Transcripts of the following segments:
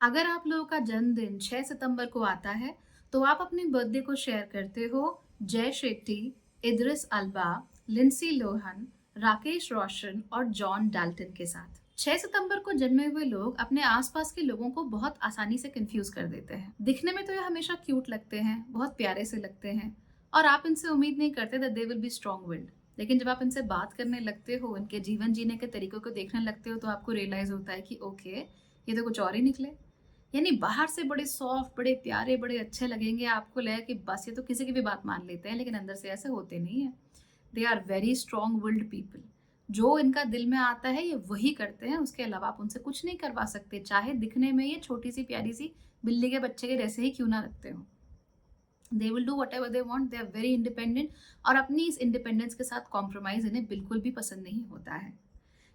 अगर आप लोगों का जन्मदिन 6 सितंबर को आता है, तो आप अपनी बर्थडे को शेयर करते हो जय शेट्टी, इद्रिस अल्बा, लिंडसे लोहन, राकेश रोशन और जॉन डाल्टन के साथ। 6 सितंबर को जन्मे हुए लोग अपने आसपास के लोगों को बहुत आसानी से कंफ्यूज कर देते हैं। दिखने में तो ये हमेशा क्यूट लगते हैं, बहुत प्यारे से लगते हैं और आप इनसे उम्मीद नहीं करते that they will be strong willed. लेकिन जब आप इनसे बात करने लगते हो, इनके जीवन जीने के तरीकों को देखने लगते हो, तो आपको रियलाइज होता है कि ओके, ये तो कुछ और ही निकले। यानी बाहर से बड़े सॉफ्ट, बड़े प्यारे, बड़े अच्छे लगेंगे, आपको लगेगा कि बस ये तो किसी की भी बात मान लेते हैं, लेकिन अंदर से ऐसे होते नहीं हैं। They are very strong willed people. जो इनका दिल में आता है ये वही करते हैं, उसके अलावा आप उनसे कुछ नहीं करवा सकते, चाहे दिखने में ये छोटी-सी प्यारी-सी बिल्ली के बच्चे के जैसे ही क्यों ना लगते हों। They will do whatever they want, they are very independent और अपनी इस इंडिपेंडेंस के साथ कॉम्प्रोमाइज़ इन्हें बिल्कुल भी पसंद नहीं होता है।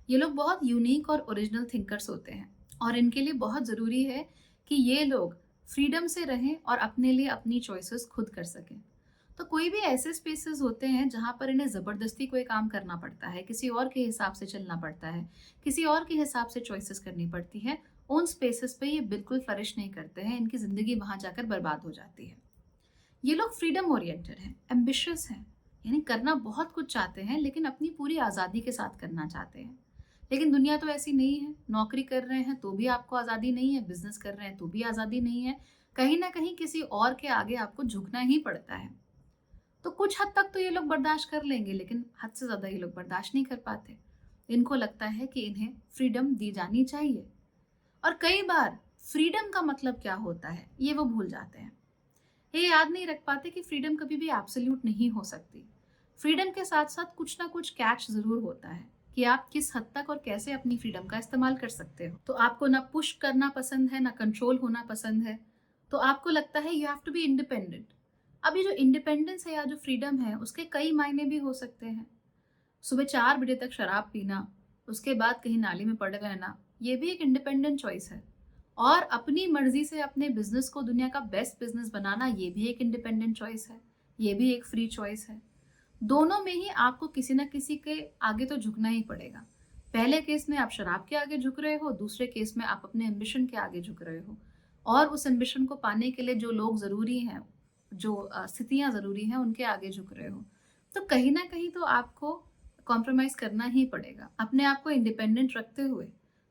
ये लोग बहुत यूनिक और ओरिजिनल थिंकर्स होते हैं और इनके लिए बहुत ज़रूरी है कि ये लोग फ्रीडम से रहें और अपने लिए अपनी चॉइसेस खुद कर सकें। तो कोई भी ऐसे स्पेसेस होते हैं जहाँ पर इन्हें ज़बरदस्ती कोई काम करना पड़ता है, किसी और के हिसाब से चलना पड़ता है, किसी और के हिसाब से चॉइसेस करनी पड़ती है, उन स्पेसेस पे ये बिल्कुल फ्लरिश नहीं करते हैं, इनकी ज़िंदगी वहाँ जाकर बर्बाद हो जाती है। ये लोग फ्रीडम ओरिएंटेड हैं, एम्बिशियस हैं, यानी करना बहुत कुछ चाहते हैं लेकिन अपनी पूरी आज़ादी के साथ करना चाहते हैं। लेकिन दुनिया तो ऐसी नहीं है, नौकरी कर रहे हैं तो भी आपको आज़ादी नहीं है, बिज़नेस कर रहे हैं तो भी आज़ादी नहीं है, कहीं न कहीं किसी और के आगे आपको झुकना ही पड़ता है। तो कुछ हद तक तो ये लोग बर्दाश्त कर लेंगे, लेकिन हद से ज़्यादा ये लोग बर्दाश्त नहीं कर पाते। इनको लगता है कि इन्हें फ्रीडम दी जानी चाहिए और कई बार फ्रीडम का मतलब क्या होता है, ये वो भूल जाते हैं। ये याद नहीं रख पाते कि फ्रीडम कभी भी एब्सोल्यूट नहीं हो सकती। फ्रीडम के साथ-साथ कुछ ना कुछ कैच ज़रूर होता है कि आप किस हद तक और कैसे अपनी फ्रीडम का इस्तेमाल कर सकते हो। तो आपको ना पुश करना पसंद है, ना कंट्रोल होना पसंद है। तो आपको लगता है you have to be independent. अब ये जो इंडिपेंडेंस है या जो फ्रीडम है, उसके कई मायने भी हो सकते हैं। सुबह 4 बजे तक शराब पीना, उसके बाद कहीं नाली में पड़े रहना, ये भी एक इंडिपेंडेंट चॉइस है। और अपनी मर्ज़ी से अपने बिज़नेस को दुनिया का बेस्ट बिज़नेस बनाना, ये भी एक इंडिपेंडेंट चॉइस है। ये भी एक फ्री चॉइस है। दोनों में ही आपको किसी न किसी के आगे तो झुकना ही पड़ेगा। पहले केस में आप शराब के आगे झुक रहे हो, दूसरे केस में आप अपने एम्बिशन के आगे झुक रहे हो। और उस एम्बिशन को पाने के लिए जो लोग ज़रूरी हैं, जो स्थितियाँ ज़रूरी हैं, उनके आगे झुक रहे हो। तो कहीं न कहीं तो आपको कॉम्प्रोमाइज़ करना ही पड़ेगा, अपने आप को इंडिपेंडेंट रखते हुए।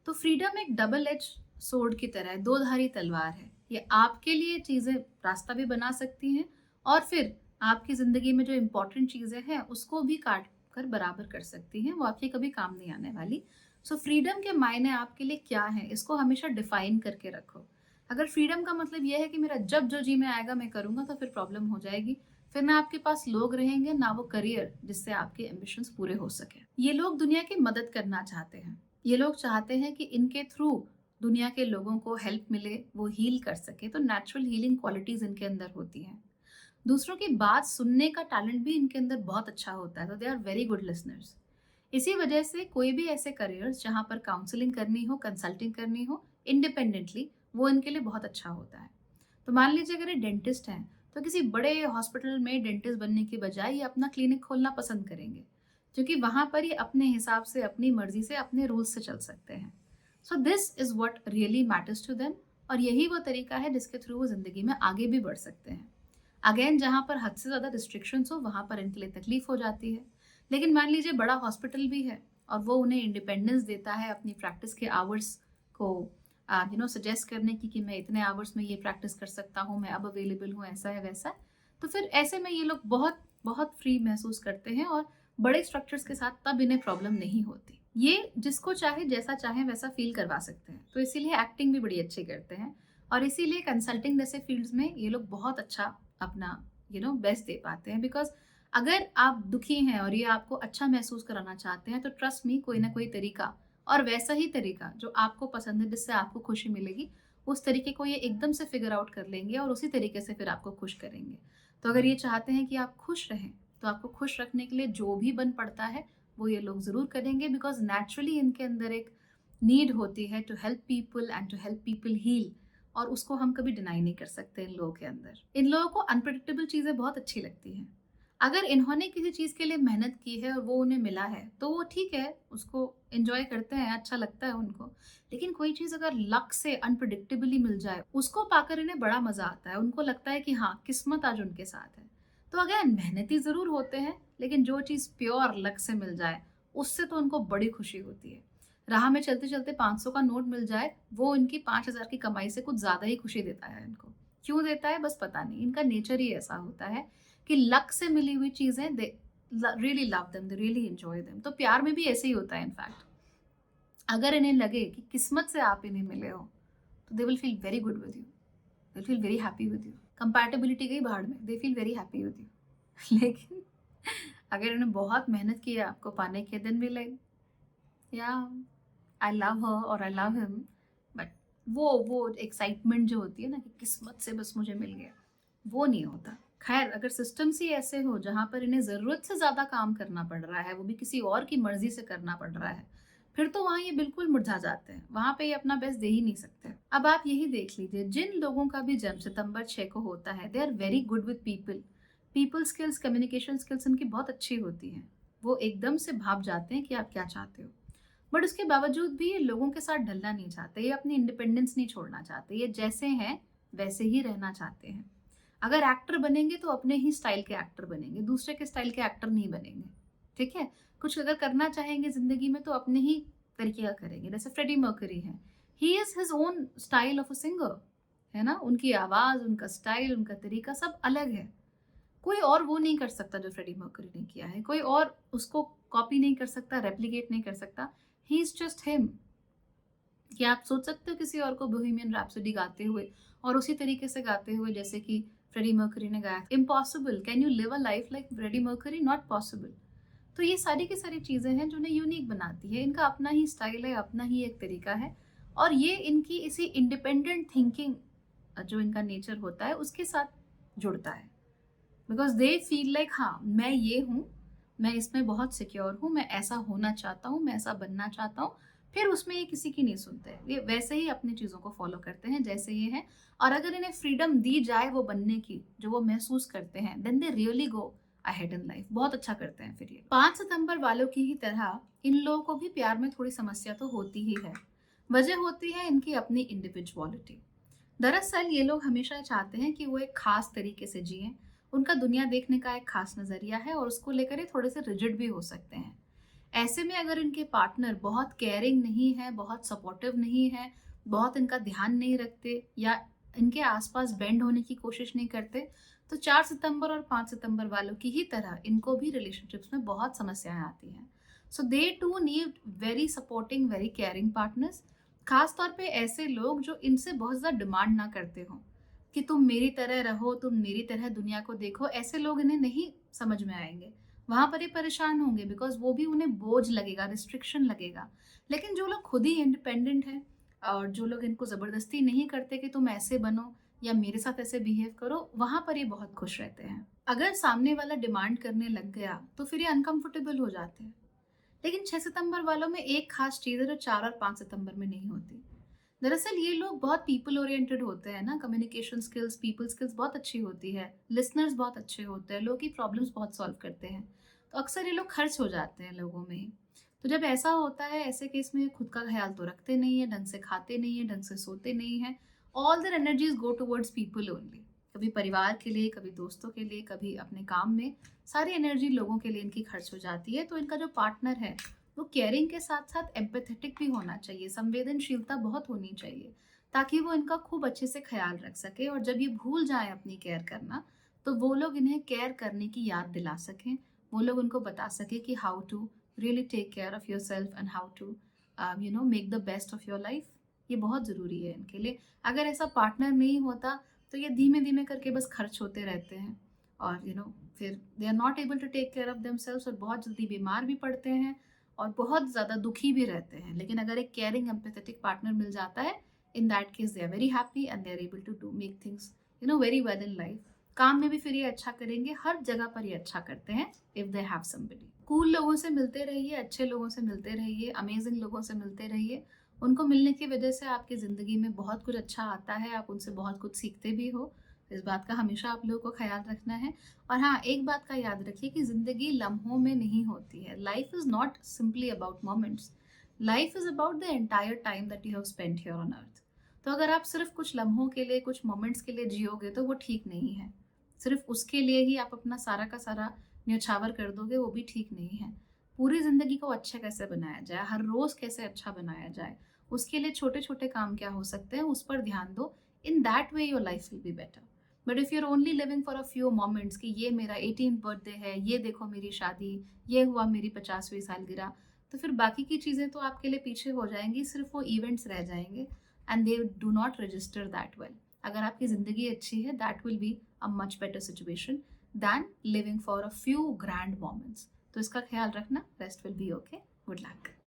तो फ्रीडम एक डबल एज सोर्ड की तरह है, दो-धारी तलवार है। ये आपके लिए चीज़ें रास्ता भी बना सकती हैं और फिर आपकी ज़िंदगी में जो इम्पोर्टेंट चीज़ें हैं, उसको भी काट कर बराबर कर सकती हैं, वो आपके कभी काम नहीं आने वाली। सो फ्रीडम के मायने आपके लिए क्या हैं, इसको हमेशा डिफ़ाइन करके रखो। अगर फ्रीडम का मतलब ये है कि मेरा जब जो जी में आएगा मैं करूँगा, तो फिर प्रॉब्लम हो जाएगी। फिर ना आपके पास लोग रहेंगे, ना वो करियर जिससे आपके एम्बिशंस पूरे हो सकें। ये लोग दुनिया की मदद करना चाहते हैं। ये लोग चाहते हैं कि इनके थ्रू दुनिया के लोगों को हेल्प मिले, वो हील कर सकें, तो नेचुरल हीलिंग क्वालिटीज़ इनके अंदर होती हैं। दूसरों की बात सुनने का टैलेंट भी इनके अंदर बहुत अच्छा होता है, तो they are very good listeners. इसी वजह से कोई भी ऐसे करियर्स जहाँ पर काउंसलिंग करनी हो, कंसल्टिंग करनी हो इंडिपेंडेंटली, वो इनके लिए बहुत अच्छा होता है। तो मान लीजिए अगर ये डेंटिस्ट हैं, तो किसी बड़े हॉस्पिटल में डेंटिस्ट बनने की बजाय ये अपना क्लिनिक खोलना पसंद करेंगे, क्योंकि वहाँ पर ये अपने हिसाब से, अपनी मर्ज़ी से, अपने रूल्स से चल सकते हैं। So this is what really matters to them और यही वो तरीका है जिसके थ्रू वो ज़िंदगी में आगे भी बढ़ सकते हैं। अगेन जहाँ पर हद से ज़्यादा रिस्ट्रिक्शंस हो, वहाँ पर इनके लिए तकलीफ हो जाती है। लेकिन मान लीजिए बड़ा हॉस्पिटल भी है और वो उन्हें इंडिपेंडेंस देता है अपनी प्रैक्टिस के आवर्स को सजेस्ट करने की कि मैं इतने आवर्स में ये प्रैक्टिस कर सकता हूँ, मैं अब अवेलेबल हूँ, ऐसा है, वैसा है। तो फिर ऐसे में ये लोग बहुत, बहुत फ्री महसूस करते हैं और बड़े स्ट्रक्चर्स के साथ तब इन्हें प्रॉब्लम नहीं होती। ये जिसको चाहे, जैसा चाहे वैसा फ़ील करवा सकते हैं। तो इसीलिए एक्टिंग भी बड़ी अच्छी करते हैं और इसीलिए कंसल्टिंग जैसे फ़ील्ड्स में ये लोग बहुत अच्छा अपना बेस्ट दे पाते हैं। बिकॉज़ अगर आप दुखी हैं और ये आपको अच्छा महसूस कराना चाहते हैं, तो ट्रस्ट मी कोई ना कोई तरीका और वैसा ही तरीका जो आपको पसंद है, जिससे आपको खुशी मिलेगी, उस तरीके को ये एकदम से फ़िगर आउट कर लेंगे और उसी तरीके से फिर आपको खुश करेंगे। तो अगर ये चाहते हैं कि आप खुश रहें, तो आपको खुश रखने के लिए जो भी बन पड़ता है, वो ये लोग ज़रूर करेंगे बिकॉज़ नेचुरली इनके अंदर एक नीड होती है to help people and to help people heal और उसको हम कभी डिनाई नहीं कर सकते इन लोगों के अंदर। इन लोगों को अनप्रेडिक्टेबल चीज़ें बहुत अच्छी लगती हैं। अगर इन्होंने किसी चीज़ के लिए मेहनत की है और वो उन्हें मिला है, तो वो ठीक है, उसको एन्जॉय करते हैं, अच्छा लगता है उनको। लेकिन कोई चीज़ अगर लक से अनप्रेडिक्टेबली मिल जाए, उसको पाकर इन्हें बड़ा मज़ा आता है। उनको लगता है कि हाँ, किस्मत आज उनके साथ है। तो अगेन मेहनती ज़रूर होते हैं, लेकिन जो चीज़ प्योर लक से मिल जाए, उससे तो उनको बड़ी खुशी होती है। राह में चलते-चलते 500 का नोट मिल जाए, वो इनकी 5000 की कमाई से कुछ ज़्यादा ही खुशी देता है इनको। क्यों देता है बस पता नहीं, इनका नेचर ही ऐसा होता है कि लक से मिली हुई चीज़ें they really love them, they really enjoy them. तो प्यार में भी ऐसे ही होता है इनफैक्ट। अगर इन्हें लगे कि किस्मत से आप इन्हें मिले हो, तो they will feel very good with you, they will feel very happy with you. Compatibility गई भाड़ में, they feel very happy with you. लेकिन अगर इन्होंने बहुत मेहनत की है आपको पाने के, देन बी लाइक या आई लव हर और आई लव हिम, बट वो एक्साइटमेंट जो होती है ना कि किस्मत से बस मुझे मिल गया, वो नहीं होता। खैर, अगर सिस्टम्स ही ऐसे हो जहाँ पर इन्हें ज़रूरत से ज़्यादा काम करना पड़ रहा है, वो भी किसी और की मर्ज़ी से करना पड़ रहा है, फिर तो वहाँ ये बिल्कुल मुरझा जाते हैं, वहाँ पे ये अपना बेस्ट दे ही नहीं सकते। अब आप यही देख लीजिए, जिन लोगों का भी जन्म सितंबर 6 को होता है, they are very good with people. People skills, communication skills इनकी बहुत अच्छी होती हैं। वो एकदम से भाप जाते हैं कि आप क्या चाहते हो। बट उसके बावजूद भी ये लोगों के साथ ढलना नहीं चाहते, ये अपनी इंडिपेंडेंस नहीं छोड़ना चाहते, ये जैसे हैं वैसे ही रहना चाहते हैं। अगर एक्टर बनेंगे तो अपने ही स्टाइल के एक्टर बनेंगे, दूसरे के स्टाइल के एक्टर नहीं बनेंगे। ठीक है, कुछ अगर करना चाहेंगे जिंदगी में तो अपने ही तरीके का करेंगे। जैसे फ्रेडी मर्करी है, he is his own style of a singer, है ना। उनकी आवाज, उनका स्टाइल, उनका तरीका सब अलग है। कोई और वो नहीं कर सकता जो फ्रेडी मर्करी ने किया है, कोई और उसको कॉपी नहीं कर सकता, रेप्लिकेट नहीं कर सकता। He is just him. क्या आप सोच सकते हो किसी और को बोहेमियन रैप्सोडी गाते हुए और उसी तरीके से गाते हुए जैसे कि फ्रेडी मर्करी ने गाया? Impossible. Can you live a life like Freddie Mercury? Not possible. तो ये सारी की सारी चीज़ें हैं जो इन्हें यूनिक बनाती है। इनका अपना ही स्टाइल है, अपना ही एक तरीका है, और ये इनकी इसी इंडिपेंडेंट थिंकिंग जो इनका नेचर होता है उसके साथ जुड़ता है। बिकॉज दे फील लाइक हाँ, मैं ये हूँ, मैं इसमें बहुत सिक्योर हूँ, मैं ऐसा होना चाहता हूँ, मैं ऐसा बनना चाहता हूँ। फिर उसमें ये किसी की नहीं सुनते, ये वैसे ही अपनी चीज़ों को फॉलो करते हैं जैसे ये हैं। और अगर इन्हें फ्रीडम दी जाए वो बनने की जो वो महसूस करते हैं, then they really go ahead in life. बहुत अच्छा करते हैं फिर ये। 5 सितंबर वालों की ही तरह इन लोगों को भी प्यार में थोड़ी समस्या तो होती ही है। वजह होती है इनकी अपनी इंडिविजुअलिटी। दरअसल ये लोग हमेशा चाहते हैं कि वो एक खास तरीके से जिएं। उनका दुनिया देखने का एक खास नज़रिया है और उसको लेकर ये थोड़े से रिजिड भी हो सकते हैं। ऐसे में अगर इनके पार्टनर बहुत केयरिंग नहीं है, बहुत सपोर्टिव नहीं है, बहुत इनका ध्यान नहीं रखते या इनके आसपास बेंड होने की कोशिश नहीं करते, तो 4 सितंबर और 5 सितंबर वालों की ही तरह इनको भी रिलेशनशिप्स में बहुत समस्याएं आती हैं। So they too need very supporting, very caring partners. खास तौर पे ऐसे लोग जो इनसे बहुत ज़्यादा डिमांड ना करते हों कि तुम मेरी तरह रहो, तुम मेरी तरह दुनिया को देखो। ऐसे लोग इन्हें नहीं समझ में आएंगे, वहां पर ये परेशान होंगे, बिकॉज वो भी उन्हें बोझ लगेगा, रिस्ट्रिक्शन लगेगा। लेकिन जो लोग खुद ही इंडिपेंडेंट हैं और जो लोग इनको ज़बरदस्ती नहीं करते कि तुम ऐसे बनो या मेरे साथ ऐसे बिहेव करो, वहां पर ये बहुत खुश रहते हैं। अगर सामने वाला डिमांड करने लग गया तो फिर ये अनकंफर्टेबल हो जाते हैं। लेकिन 6 सितंबर वालों में एक खास चीज़ है जो 4 और 5 सितंबर में नहीं होती। दरअसल ये लोग बहुत पीपल ओरिएंटेड होते हैं ना, कम्युनिकेशन स्किल्स, पीपल स्किल्स बहुत अच्छी होती है, लिसनर्स बहुत अच्छे होते हैं, लोगों की प्रॉब्लम्स बहुत सॉल्व करते हैं। तो अक्सर ये लोग खर्च हो जाते हैं लोगों में ही। तो जब ऐसा होता है, ऐसे केस में खुद का ख्याल तो रखते नहीं है, ढंग से खाते नहीं है, ढंग से सोते नहीं है। All their energies go towards people only. कभी परिवार के लिए, कभी दोस्तों के लिए, कभी अपने काम में। सारी एनर्जी लोगों के लिए इनकी खर्च हो जाती है। तो इनका जो पार्टनर है वो केयरिंग के साथ साथ एम्पैथेटिक भी होना चाहिए, संवेदनशीलता बहुत होनी चाहिए, ताकि वो इनका खूब अच्छे से ख्याल रख सके। और जब ये भूल जाए अपनी केयर करना, तो वो लोग इन्हें केयर करने की याद दिला सकें। वो लोग उनको बता सके कि how to really take care of your self and how to make the best of your life. ये बहुत ज़रूरी है इनके लिए। अगर ऐसा पार्टनर नहीं होता तो ये धीमे धीमे करके बस खर्च होते रहते हैं और फिर they are not able to take care of themselves और बहुत जल्दी बीमार भी पड़ते हैं और बहुत ज़्यादा दुखी भी रहते हैं। लेकिन अगर एक केयरिंग एम्पैथेटिक पार्टनर मिल जाता है, in that case they are very happy and they are able to do make things very well in life. काम में भी फिर ये अच्छा करेंगे, हर जगह पर ये अच्छा करते हैं if they have somebody. Cool लोगों से मिलते रहिए, अच्छे लोगों से मिलते रहिए, अमेजिंग लोगों से मिलते रहिए। उनको मिलने की वजह से आपकी ज़िंदगी में बहुत कुछ अच्छा आता है, आप उनसे बहुत कुछ सीखते भी हो। इस बात का हमेशा आप लोगों को ख्याल रखना है। और हाँ, एक बात का याद रखिए कि ज़िंदगी लम्हों में नहीं होती है। Life is not simply about moments, life is about the entire time that you have spent here on earth. तो अगर आप सिर्फ कुछ लम्हों के लिए, कुछ मोमेंट्स के लिए जियोगे तो वो ठीक नहीं है। सिर्फ उसके लिए ही आप अपना सारा का सारा न्योछावर कर दोगे, वो भी ठीक नहीं है। पूरी ज़िंदगी को अच्छा कैसे बनाया जाए, हर रोज़ कैसे अच्छा बनाया जाए, उसके लिए छोटे-छोटे काम क्या हो सकते हैं, उस पर ध्यान दो। In that way your life will be better. But if you are only living for a few moments कि ये मेरा 18th बर्थडे है, ये देखो मेरी शादी, ये हुआ मेरी 50वीं सालगिरह, तो फिर बाकी की चीज़ें तो आपके लिए पीछे हो जाएँगी, सिर्फ वो इवेंट्स रह जाएँगे and they do not register that well. अगर आपकी ज़िंदगी अच्छी है, that will be a much better situation than living for a few grand moments. तो इसका ख्याल रखना, rest will be okay. Good luck.